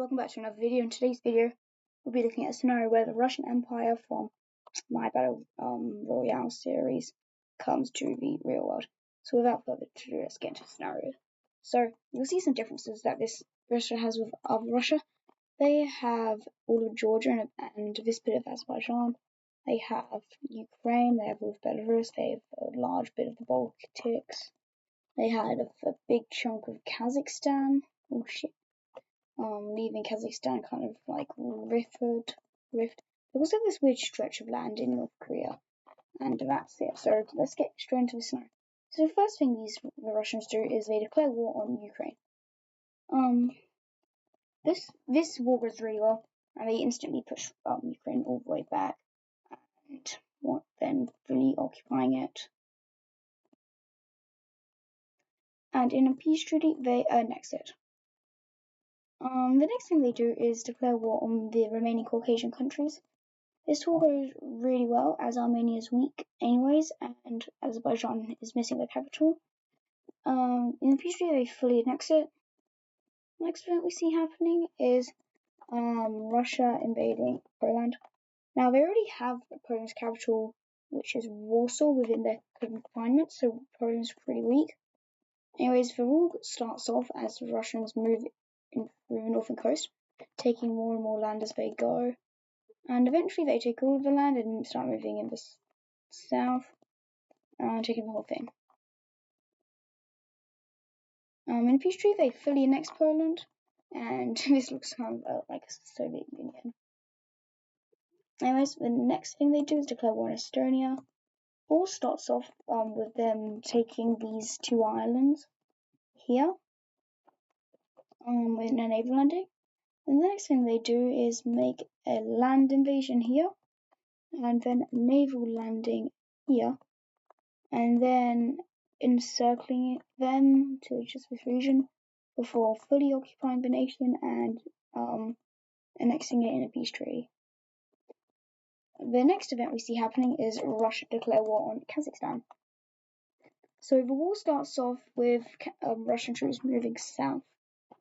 welcome back to another video. In today's video, we'll be looking at a scenario where the Russian Empire from my Battle Royale series comes to the real world. So without further ado, let's get into the scenario. So you'll see some differences that this Russia has with other Russia. They have all of Georgia and this bit of Azerbaijan. They have Ukraine, they have all of Belarus, they have a large bit of the Baltics. They had a big chunk of Kazakhstan. Oh shit. Leaving Kazakhstan kind of like rift. There was this weird stretch of land in North Korea, and that's it. So let's get straight into the scenario. So the first thing the Russians do is they declare war on Ukraine. This war goes really well, and they instantly push Ukraine all the way back, and then fully occupying it. And in a peace treaty, they annex it. The next thing they do is declare war on the remaining Caucasian countries. This war goes really well, as Armenia is weak anyways, and Azerbaijan is missing the capital. In the peace treaty, they fully annex it. Next event we see happening is Russia invading Poland. Now, they already have Poland's capital, which is Warsaw, within their confinement, so Poland's pretty weak. Anyways, the war starts off as the Russians move through the northern coast, taking more and more land as they go. And eventually they take all of the land and start moving in the south, taking the whole thing. In peace treaty, they fully annex Poland, and this looks kind of like a Soviet Union. Anyways, the next thing they do is declare war on Estonia. War starts off with them taking these two islands here, with a naval landing. And the next thing they do is make a land invasion here, and then a naval landing here, and then encircling them to just this region before fully occupying the nation and annexing it in a peace treaty. The next event we see happening is Russia declare war on Kazakhstan. So the war starts off with Russian troops moving south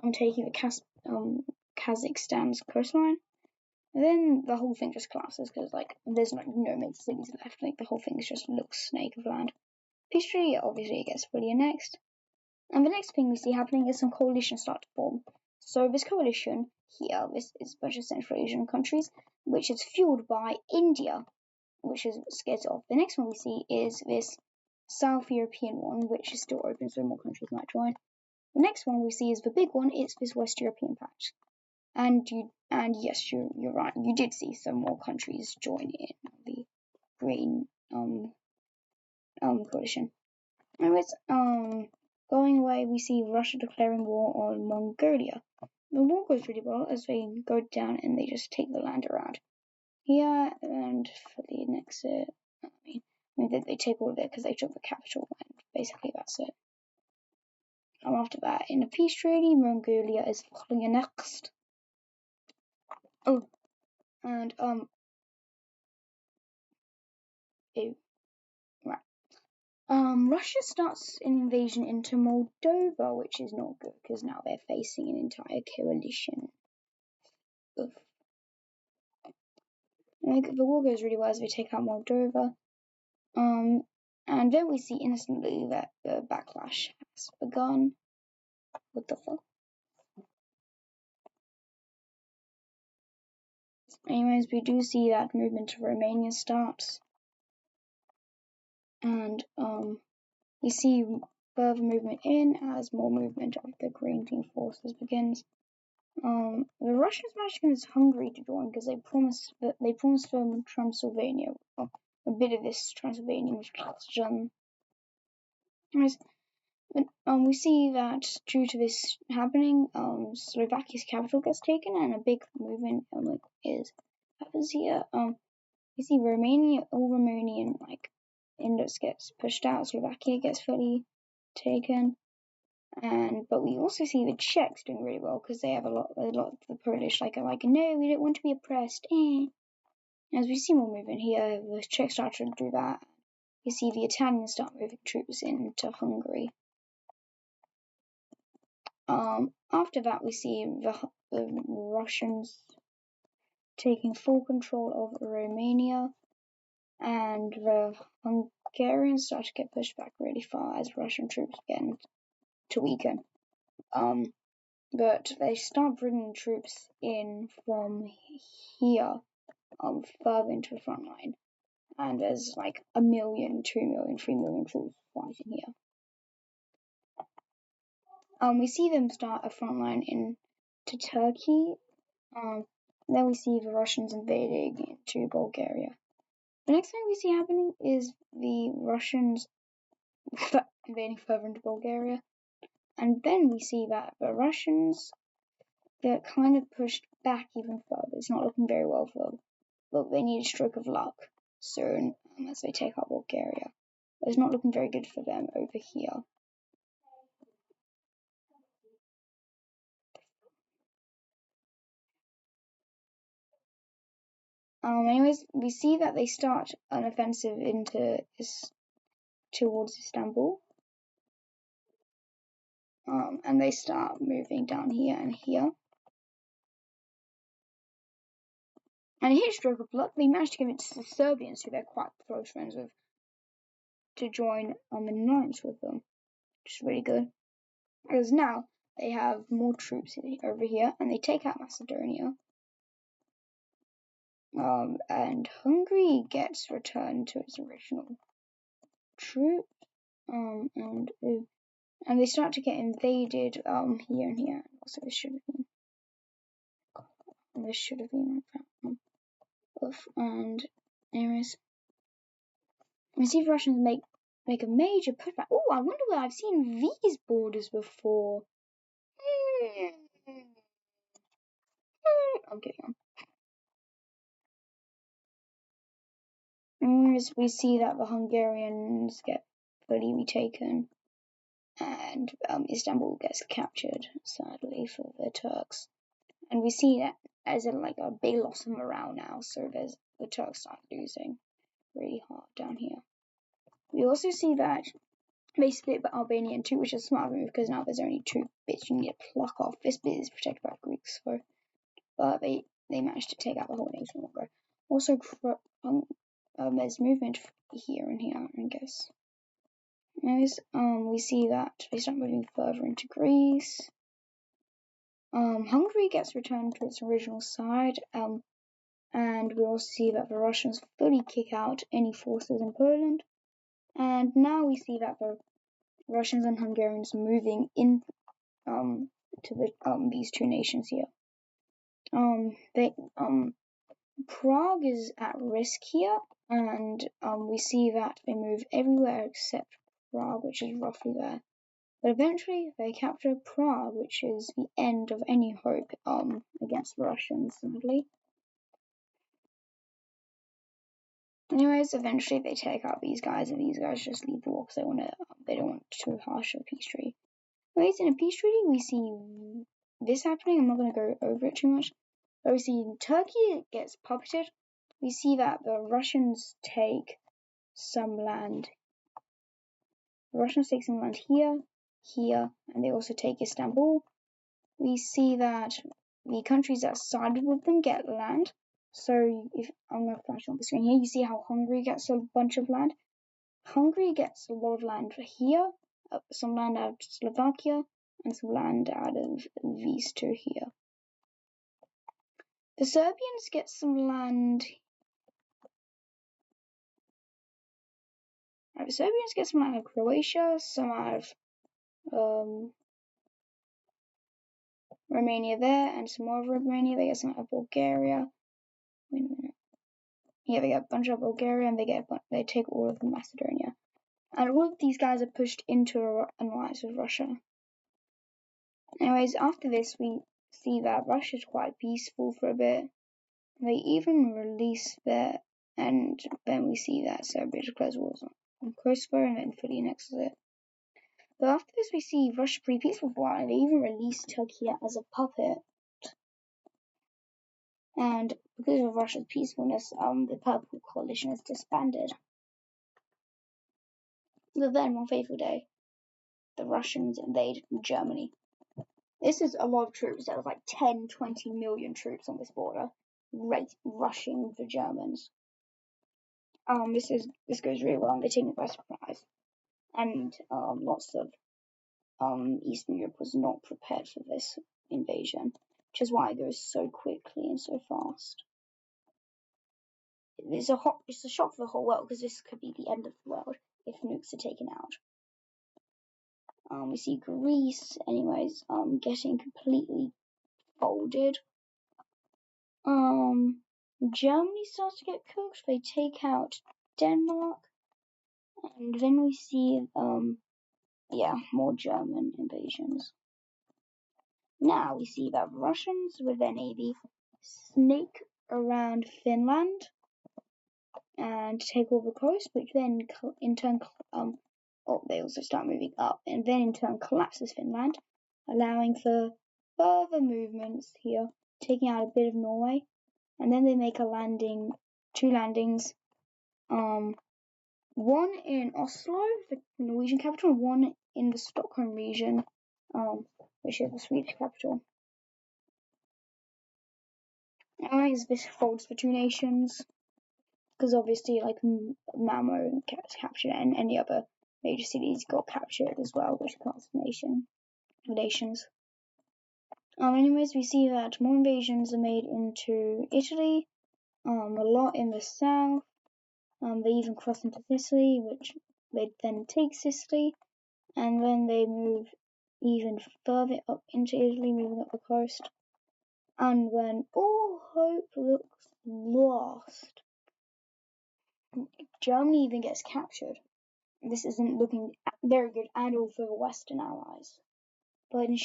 and taking the Kazakhstan's coastline. And then the whole thing just collapses because there's no major cities left. The whole thing just looks snake of land. Peace treaty, obviously, it gets fully annexed. And the next thing we see happening is some coalitions start to form. So this coalition here, this is a bunch of Central Asian countries, which is fueled by India, which is what scares it off. The next one we see is this South European one, which is still open, so more countries might join. The next one we see is the big one. It's this West European Pact. And yes, you're right. You did see some more countries join in the Green coalition. Anyways, going away, we see Russia declaring war on Mongolia. The war goes really well as they go down and they just take the land around here and fully annex it. I mean they take all of it because they took the capital, and basically that's it. After that, in a peace treaty, Mongolia is fully annexed. Oh, and Russia starts an invasion into Moldova, which is not good because now they're facing an entire coalition of. The war goes really well as we take out Moldova. And then we see instantly that the backlash has begun. What the fuck? Anyways, we do see that movement to Romania starts. And we see further movement in as more movement of the Green Team forces begins. The Russians managed to convince Hungary to join because they promised them Transylvania. Well, a bit of this Transylvania was done. Anyways, we see that due to this happening, Slovakia's capital gets taken, and a big movement happens here. We see all Romanian Indus gets pushed out. Slovakia gets fully taken, but we also see the Czechs doing really well because they have a lot of the Polish no, we don't want to be oppressed. As we see more movement here, the Czechs start to do that. You see the Italians start moving troops into Hungary. After that, we see the Russians taking full control of Romania, and the Hungarians start to get pushed back really far as Russian troops begin to weaken. But they start bringing troops in from here, further into the front line, and there's like 1 million, 2 million, 3 million troops fighting here. We see them start a front line into Turkey. Then we see the Russians invading into Bulgaria. The next thing we see happening is the Russians invading further into Bulgaria. And then we see that the Russians get kind of pushed back even further. It's not looking very well for them. But they need a stroke of luck soon as they take out Bulgaria. But it's not looking very good for them over here. Anyways, we see that they start an offensive towards Istanbul. And they start moving down here and here. And here, stroke of luck, they managed to give it to the Serbians, who they're quite close friends with, to join an alliance with them, which is really good. Because now they have more troops over here, and they take out Macedonia. And Hungary gets returned to its original troops. And they start to get invaded here and here. Also, this should have been like that. And anyways, we see the Russians make a major pushback. Oh, I wonder where I've seen these borders before. I'm kidding. Anyways, we see that the Hungarians get fully retaken, and Istanbul gets captured, sadly, for the Turks. And we see that as like a big loss of morale now, so the Turks start losing really hard down here. We also see that they split Albania in two, which is a smart move because now there's only 2 bits you need to pluck off. This bit is protected by the Greeks, but they managed to take out the whole nation longer. Also, there's movement here and here, I guess. Anyways, we see that they start moving further into Greece. Hungary gets returned to its original side, and we also see that the Russians fully kick out any forces in Poland. And now we see that the Russians and Hungarians moving in to these 2 nations here. Prague is at risk here, and we see that they move everywhere except Prague, which is roughly there. But eventually they capture Prague, which is the end of any hope against the Russians, sadly. Anyways, eventually they take out these guys, and these guys just leave the war because they don't want too harsh a peace treaty. Anyways, in a peace treaty, we see this happening. I'm not going to go over it too much. But we see Turkey gets puppeted. We see that the Russians take some land. The Russians take some land here, and they also take Istanbul. We see that the countries that sided with them get land. So if I'm going to flash on the screen here, you see how Hungary gets a bunch of land. Hungary gets a lot of land here, some land out of Slovakia, and some land out of these 2 here. The Serbians get some land. The Serbians get some out of Croatia, some out of Romania there, and some more of Romania. They get some out of Bulgaria. Wait a minute. Yeah, they get a bunch of Bulgaria, and they take all of Macedonia. And all of these guys are pushed into an alliance with Russia. Anyways, after this, we see that Russia's quite peaceful for a bit. They even release and then we see that Serbia declares wars on Kosovo and then fully annexes it. But after this, we see Russia pretty peaceful for a while, and they even release Turkey as a puppet. And because of Russia's peacefulness, the Purple Coalition is disbanded. But then, one fateful day, the Russians invade Germany. This is a lot of troops. There was like 10, 20 million troops on this border, rushing the Germans. This goes really well, and they're taken by surprise. And lots of Eastern Europe was not prepared for this invasion, which is why it goes so quickly and so fast. It's a shock for the whole world, because this could be the end of the world if nukes are taken out. We see Greece, anyways, getting completely folded. Germany starts to get cooked. They take out Denmark, and then we see, more German invasions. Now we see that Russians with their navy snake around Finland and take over the coast, which then in turn, they also start moving up, and then in turn collapses Finland, allowing for further movements here, taking out a bit of Norway, and then they make two landings, one in Oslo, the Norwegian capital, and one in the Stockholm region, which is the Swedish capital. Anyways, this folds for two nations, because obviously, like, Malmo gets captured, and any other major cities got captured as well, which counts nations. Anyways, we see that more invasions are made into Italy, a lot in the south. They even cross into Sicily, which they then take Sicily, and then they move even further up into Italy, moving up the coast. And when all hope looks lost, Germany even gets captured. This isn't looking very good at all for the Western Allies. But in a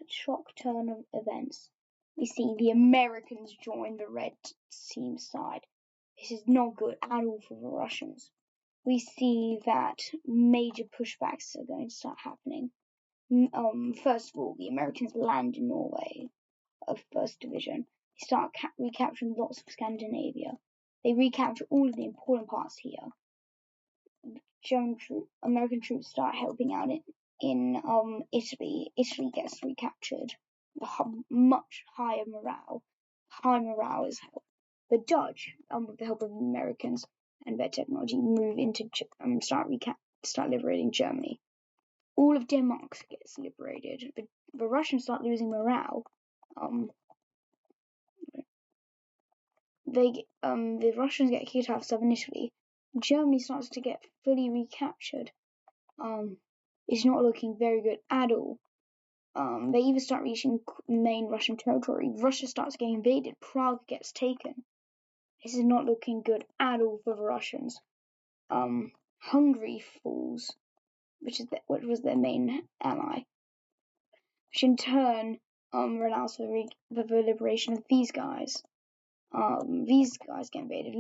shock turn of events, we see the Americans join the Red Team side. This is not good at all for the Russians. We see that major pushbacks are going to start happening. First of all, the Americans land in Norway of 1st Division. They start recapturing lots of Scandinavia. They recapture all of the important parts here. American troops start helping out in Italy. Italy gets recaptured. Much higher morale. High morale is helped. The Dutch, with the help of Americans and their technology, move into start liberating Germany. All of Denmark gets liberated. The Russians start losing morale. The Russians get kicked out of southern Italy. Germany starts to get fully recaptured. It's not looking very good at all. They even start reaching main Russian territory. Russia starts getting invaded. Prague gets taken. This is not looking good at all for the Russians. Hungary falls, which was their main ally, which in turn allows for the liberation of these guys. These guys get invaded.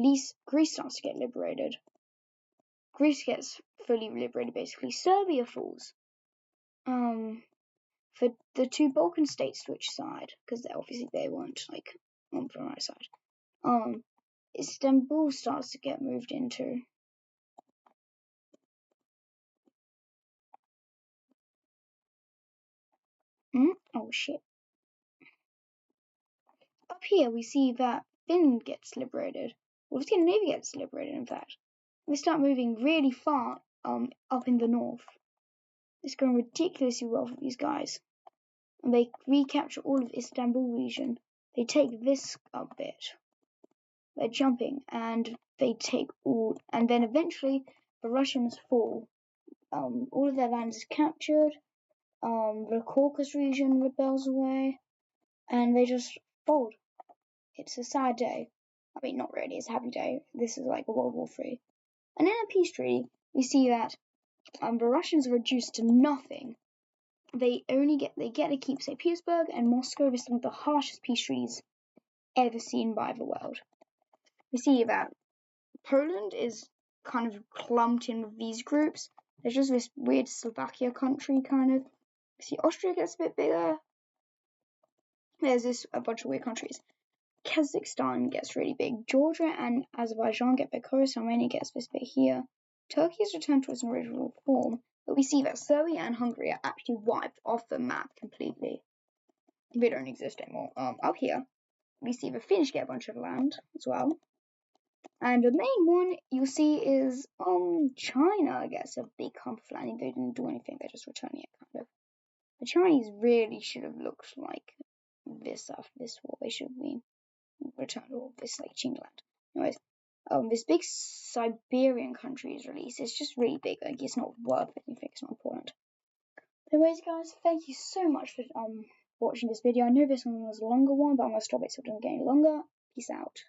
Greece starts to get liberated. Greece gets fully liberated, basically. Serbia falls. For the two Balkan states switch side, because obviously they weren't, like, on the right side. Istanbul starts to get moved into. Oh shit. Up here we see that Finland gets liberated. Well, Scandinavia gets liberated, in fact. They start moving really far up in the north. It's going ridiculously well for these guys. And they recapture all of Istanbul region. They take this bit. They're jumping, and they take all, and then eventually the Russians fall. All of their land is captured. The Caucasus region rebels away, and they just fold. It's a sad day. I mean, not really. It's a happy day. This is like a World War III. And in a peace treaty, we see that the Russians are reduced to nothing. They get to keep St. Petersburg and Moscow. This is one of the harshest peace treaties ever seen by the world. We see that Poland is kind of clumped in with these groups. There's just this weird Slovakia country, kind of. We see Austria gets a bit bigger. There's a bunch of weird countries. Kazakhstan gets really big. Georgia and Azerbaijan get big. Armenia gets this bit here. Turkey has returned to its original form, but we see that Serbia and Hungary are actually wiped off the map completely. they don't exist anymore. Up here, we see the Finnish get a bunch of land as well. And the main one you see is China, I guess, a big hump of land. They didn't do anything, they're just returning it kind of. The Chinese really should have looked like this after this war. They should have been returned all this like Qing land. Anyways, this big Siberian country is released. It's just really big. Like it's not worth anything. It's not important. Anyways, guys, thank you so much for watching this video. I know this one was a longer one, but I'm gonna stop it so it doesn't get any longer. Peace out.